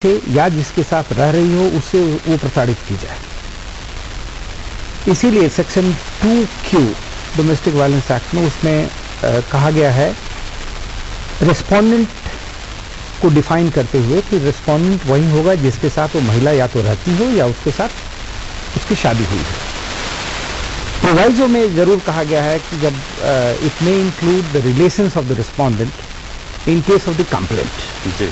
या जिसके साथ रह रही हो उससे वो प्रताड़ित की जाए। इसीलिए section 2Q domestic violence act में उसमें कहा गया है रेस्पोंडेंट को डिफाइन करते हुए कि रेस्पोंडेंट वही होगा जिसके साथ वो महिला या तो रहती हो या उसके साथ उसकी शादी हुई है। प्रोवाइजो में जरूर कहा गया है कि जब it may include the relations of the respondent in case of the complaint. जी,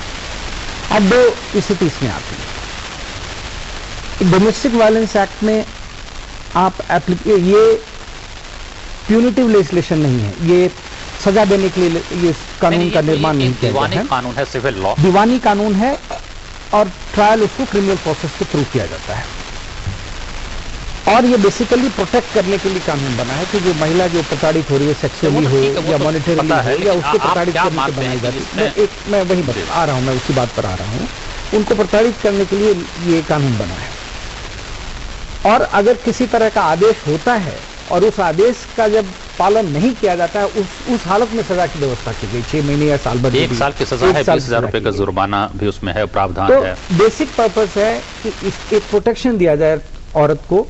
अब दो स्थिति इसमें आती है। डोमेस्टिक वायलेंस एक्ट में आप ये प्यूनिटिव लेजिस्लेशन नहीं है, ये सजा देने के लिए ये कानून का निर्माण नहीं किया गया है। दीवानी कानून है, सिविल लॉ दीवानी कानून है और ट्रायल उसको क्रिमिनल प्रोसेस के थ्रू किया जाता है। और ये बेसिकली प्रोटेक्ट करने के लिए कानून बना है कि जो महिला जो प्रताड़ित हो रही है सेक्सुअली हो या मॉनिटरली हो या उसको प्रताड़ित करने के बनाई जाती है, मैं वही आ रहा हूं, मैं उसी बात पर आ रहा हूं। उनको प्रताड़ित करने के लिए ये कानून बना है। और अगर किसी तरह का आदेश होता है और उस आदेश का जब पालन नहीं किया जाता है उस हालत में सजा की व्यवस्था की गई, 6 महीने या साल भर 1 साल की सजा है, 20,000 रुपए का जुर्माना भी उसमें है, प्रावधान है। तो बेसिक पर्पस है कि एक प्रोटेक्शन दिया जाए औरत को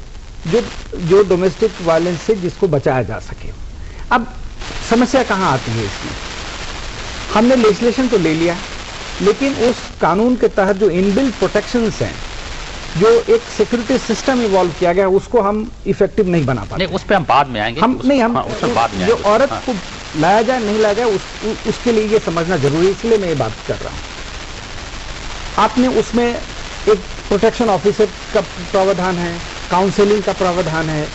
जो डोमेस्टिक वायलेंस से जिसको बचाया जा सके। अब समस्या कहां आती है इसमें? हमने लेजिस्लेशन तो ले लिया, लेकिन उस कानून के तहत जो इनबिल्ट प्रोटेक्शंस हैं, जो एक सिक्योरिटी सिस्टम इवॉल्व किया गया, उसको हम इफेक्टिव नहीं बना पाते। नहीं, उस पर हम बाद में आएंगे। उसमें बाद में जो औरत को लाया जाए नहीं लाया जाए उसके लिए ये समझना जरूरी है, इसलिए मैं ये बात कर रहा हूं। आपने उसमें एक प्रोटेक्शन ऑफिसर का प्रावधान है, काउंसलिंग का प्रावधान है,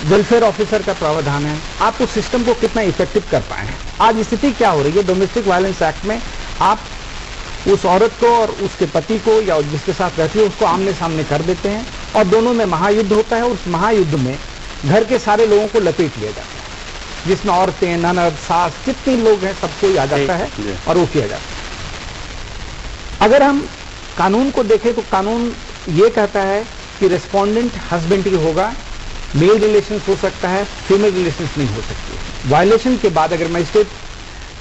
वेलफेयर ऑफिसर का प्रावधान है। आप उस सिस्टम को कितना इफेक्टिव कर पाए हैं? आज स्थिति क्या हो रही है डोमेस्टिक वायलेंस एक्ट में? आप उस औरत को और उसके पति को या जिसके साथ रहती है उसको आमने सामने कर देते हैं और दोनों में महायुद्ध होता है। उस महायुद्ध में घर के सारे लोगों को लपेट लिया जाता है, जिसमें औरतें, ननद, सास, जितने लोग हैं सबको आ जाता है और वो किया जाता है। अगर हम कानून को देखें तो कानून ये कहता है कि रेस्पोंडेंट हस्बैंड ही होगा, मेल रिलेशंस हो सकता है, फीमेल रिलेशंस नहीं हो सकती। वायलेशन के बाद अगर मजिस्ट्रेट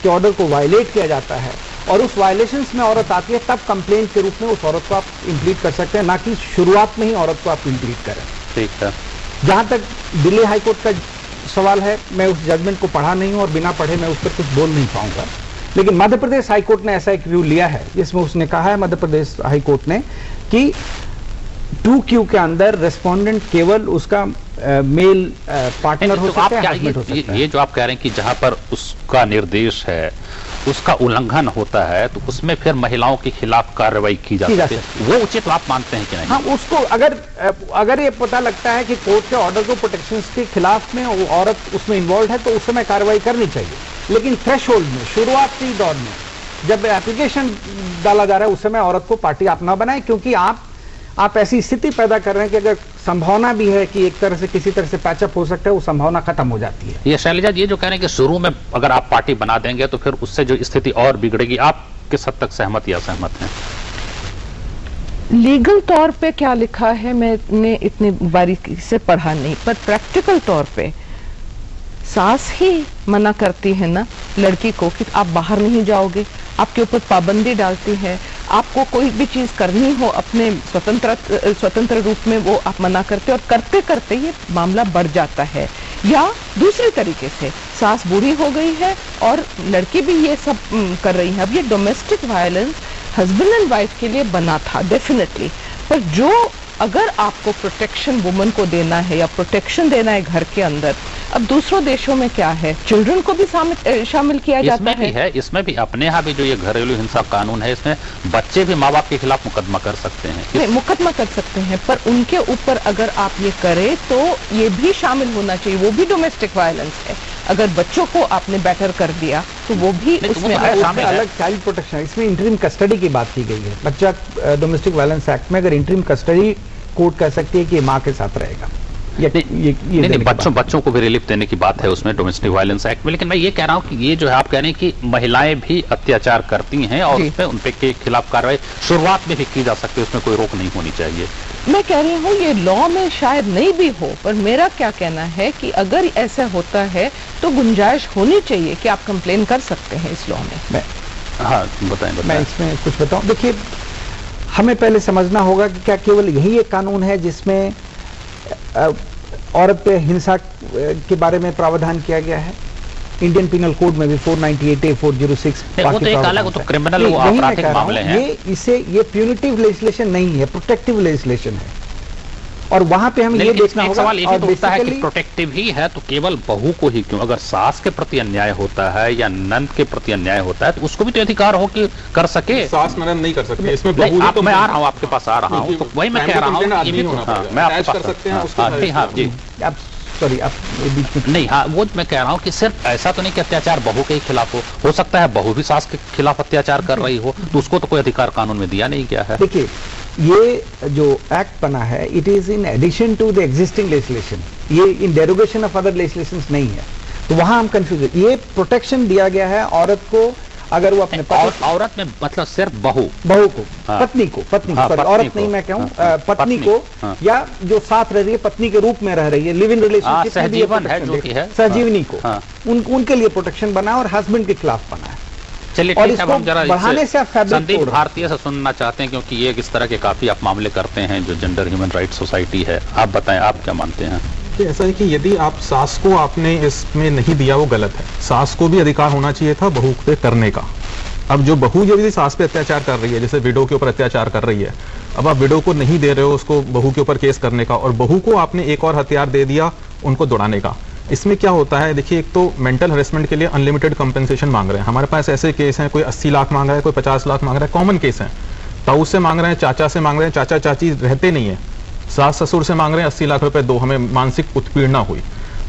के ऑर्डर को वायलेट किया जाता है और उस वायलेशंस में औरत आती है, तब कंप्लेंट के रूप में उस औरत को आप इंप्लीट कर सकते हैं, ना कि शुरुआत में ही औरत को आप इंप्लीट करें। ठीक है। जहां तक दिल्ली हाईकोर्ट का सवाल है, मैं उस जजमेंट को पढ़ा नहीं हूं और बिना पढ़े मैं उस पर कुछ बोल नहीं पाऊंगा, लेकिन मध्य प्रदेश हाईकोर्ट ने ऐसा एक व्यू लिया है जिसमें उसने कहा है, मध्य प्रदेश हाईकोर्ट ने, कि 2Q के अंदर रेस्पोंडेंट केवल उसका मेल पार्टनर हो सकता है, हस्बैंड हो सकता है। ये जो आप कह रहे हैं कि जहां पर उसका निर्देश है उसका उल्लंघन होता है तो उसमें फिर महिलाओं के खिलाफ कार्रवाई की जा सकती है, वो उचित आप मानते हैं कि नहीं? हाँ, उसको अगर ये पता लगता है कि कोर्ट के ऑर्डर को प्रोटेक्शन के खिलाफ में वो औरत उसमें इन्वॉल्व है तो उस समय कार्रवाई करनी चाहिए। लेकिन थ्रेशोल्ड में, शुरुआती दौर में जब एप्लीकेशन डाला जा रहा है उस समय औरत को पार्टी आप ना बनाए, क्योंकि आप ऐसी स्थिति पैदा कर रहे हैं कि अगर संभावना भी है कि एक तरह से किसी तरह से पैचअप हो सकता है, वो संभावना खत्म हो जाती है। ये शैलजा जी, ये जो कह रहे हैं कि शुरू में अगर आप पार्टी बना देंगे तो फिर उससे जो स्थिति और बिगड़ेगी, आप किस हद तक सहमत या सहमत हैं? लीगल तौर पे क्या लिखा है मैंने इतनी बारीकी से पढ़ा नहीं, पर प्रैक्टिकल तौर पे सास ही मना करती है ना लड़की को कि आप बाहर नहीं जाओगे, आपके ऊपर पाबंदी डालती है, आपको कोई भी चीज करनी हो अपने स्वतंत्र रूप में वो आप मना करते, और करते करते ये मामला बढ़ जाता है। या दूसरे तरीके से सास बूढ़ी हो गई है और लड़की भी ये सब कर रही है। अब ये domestic violence husband and wife के लिए बना था डेफिनेटली, पर जो अगर आपको प्रोटेक्शन वुमन को देना है या प्रोटेक्शन देना है घर के अंदर, अब दूसरों देशों में क्या है, चिल्ड्रन को भी शामिल किया जाता है। इसमें भी अपने यहाँ भी जो ये घरेलू हिंसा कानून है, इसमें बच्चे भी माँ बाप के खिलाफ मुकदमा कर सकते हैं। नहीं, मुकदमा कर सकते हैं, पर उनके ऊपर अगर आप ये करें तो ये भी शामिल होना चाहिए, वो भी डोमेस्टिक वायलेंस है। अगर बच्चों को आपने बेटर कर दिया तो वो भी उसमें अलग चाइल्ड प्रोटेक्शन, इसमें इंटरिम कस्टडी की बात की गई है। बच्चा डोमेस्टिक वायलेंस एक्ट में अगर इंटरिम कस्टडी कोर्ट कह सकती है कि माँ के साथ रहेगा, नहीं, बच्चों को भी रिलीफ देने की बात है उसमें डोमेस्टिक वायलेंस एक्ट में। लेकिन मैं ये कह रहा हूँ कि ये जो है आप कह रहे हैं कि महिलाएं भी अत्याचार करती हैं और उसमें उनके के खिलाफ कार्रवाई शुरुआत में भी की जा सकती है, उसमें कोई रोक नहीं होनी चाहिए। मैं कह रही हूँ ये लॉ में शायद नहीं भी हो, पर मेरा क्या कहना है कि अगर ऐसा होता है तो गुंजाइश होनी चाहिए कि आप कंप्लेन कर सकते हैं इस लॉ में। हाँ, बताएं। मैं इसमें कुछ बताऊं। देखिए, हमें पहले समझना होगा कि क्या केवल यही एक कानून है जिसमें औरत पे हिंसा के बारे में प्रावधान किया गया है? इंडियन पिनल कोड में भी 498A 406 वो तो एक अलग, वो तो क्रिमिनल, वो आपराधिक मामले हैं। ये प्यूनिटिव लेजिस्लेशन नहीं है, प्रोटेक्टिव लेजिस्लेशन है। और वहां पे हमें ये देखना होगा। सवाल ये भी उठता है कि प्रोटेक्टिव ही है तो केवल बहू को ही क्यों? अगर सास के प्रति अन्याय होता है या नंद के प्रति अन्याय होता है तो उसको भी तो अधिकार हो कि कर सके। सास ननद नहीं कर सकते इसमें। मैं आ रहा हूँ, आपके पास आ रहा हूँ, तो वही मैं कह रहा हूँ, मैं आपके पास कर सकते हैं। हाँ जी, सॉरी आप नहीं, हाँ वो मैं कह रहा हूँ कि सिर्फ ऐसा तो नहीं कि अत्याचार बहू के ही खिलाफ हो सकता है बहू भी सास के खिलाफ अत्याचार कर रही हो, तो उसको तो कोई अधिकार कानून में दिया नहीं गया है। देखिए, ये जो एक्ट बना है, it is in addition to the existing legislation, ये in derogation of other legislation नहीं है, तो वहां हम कंफ्यूज। ये प्रोटेक्शन दिया गया है औरत को, अगर वो अपने औरत में मतलब सिर्फ बहू को, हाँ, पत्नी को, औरत नहीं मैं कहूँ, पत्नी को, या जो साथ रह रही है पत्नी के रूप में रह रही है, लिव इन रिलेशनशिप, सहजीवन है जो कि है, सहजीवनी को, उनके लिए प्रोटेक्शन बना है और हस्बैंड के खिलाफ बना है। चलिए ठीक है, हम जरा बढ़ाने से संदीप भारतीय से सुनना चाहते हैं, क्योंकि ये इस तरह के काफी आप मामले करते हैं जो जेंडर ह्यूमन राइट्स सोसाइटी है। आप बताएं, आप क्या मानते हैं? ऐसा है कि यदि आप सास को आपने इसमें नहीं दिया वो गलत है। सास को भी अधिकार होना चाहिए था बहू पे करने का। अब जो बहू यदि सास पे अत्याचार कर रही है, जैसे विडो के ऊपर अत्याचार कर रही है, अब आप विडो को नहीं दे रहे हो उसको बहू के ऊपर केस करने का, और बहू को आपने एक और हथियार दे दिया उनको दौड़ाने का। इसमें क्या होता है, देखिए, एक तो मेंटल हेरेसमेंट के लिए अनलिमिटेड कंपेंसेशन मांग रहे हैं। हमारे पास ऐसे केस हैं, कोई 80 लाख मांग रहा है, कोई 50 लाख मांग रहा है, कॉमन केस है। ताऊ से मांग रहे हैं, चाचा से मांग रहे हैं, चाचा चाची रहते नहीं है, सास ससुर से मांग रहे हैं 80 लाख रुपए दो, हमें मानसिक उत्पीड़ना हुई।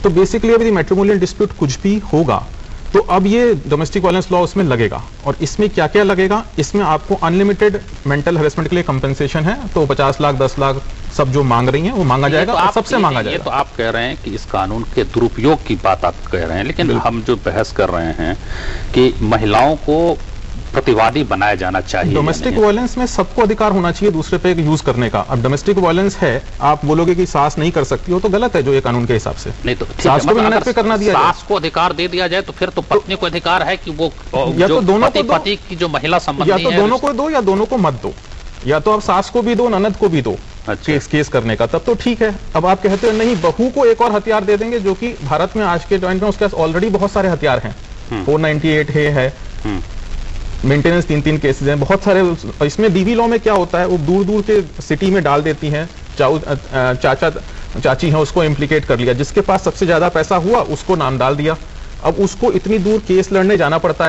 तो बेसिकली अभी मैट्रिमोनियल डिस्प्यूट कुछ भी होगा तो अब ये डोमेस्टिक वायलेंस लॉ उसमें लगेगा। और इसमें क्या क्या लगेगा, इसमें आपको अनलिमिटेड मेंटल हेरेसमेंट के लिए कंपेंसेशन है, तो 50 लाख 10 लाख सब जो मांग रही हैं वो मांगा जाएगा, तो सबसे मांगा जाएगा। ये तो आप कह रहे हैं कि इस कानून के दुरुपयोग की बात आप कह रहे हैं, लेकिन हम जो बहस कर रहे हैं कि महिलाओं को प्रतिवादी बनाया जाना चाहिए। डोमेस्टिक वायलेंस में सबको अधिकार होना चाहिए दूसरे पे यूज करने का। अब डोमेस्टिक वायलेंस है, आप बोलोगे कि सास नहीं कर सकती हो, तो गलत है जो ये कानून के हिसाब से। नहीं तो सास को मिनट पे करना दिया, सास को अधिकार दे दिया जाए तो फिर तो पत्नी को अधिकार है कि वो या तो दोनों को, पति की जो महिला संबंधी या तो दोनों को दो या दोनों को मत दो, या तो आप सास को भी दो ननद को भी दो केस करने का, तब तो ठीक है। अब आप कहते हो नहीं, बहू को एक और हथियार दे देंगे, जो कि भारत में आज के टाइम में उसके पास ऑलरेडी बहुत सारे हथियार हैं। 498 है, मेंटेनेंस 3-3 केसेस हैं, बहुत सारे। इसमें डीवी लॉ में क्या होता है, वो दूर दूर के सिटी में डाल देती हैं, चाचा चाची है उसको इम्प्लीकेट कर लिया, जिसके पास सबसे ज्यादा पैसा हुआ उसको नाम डाल दिया। अब उसको इतनी दूर केस लड़ने जाना पड़ता है।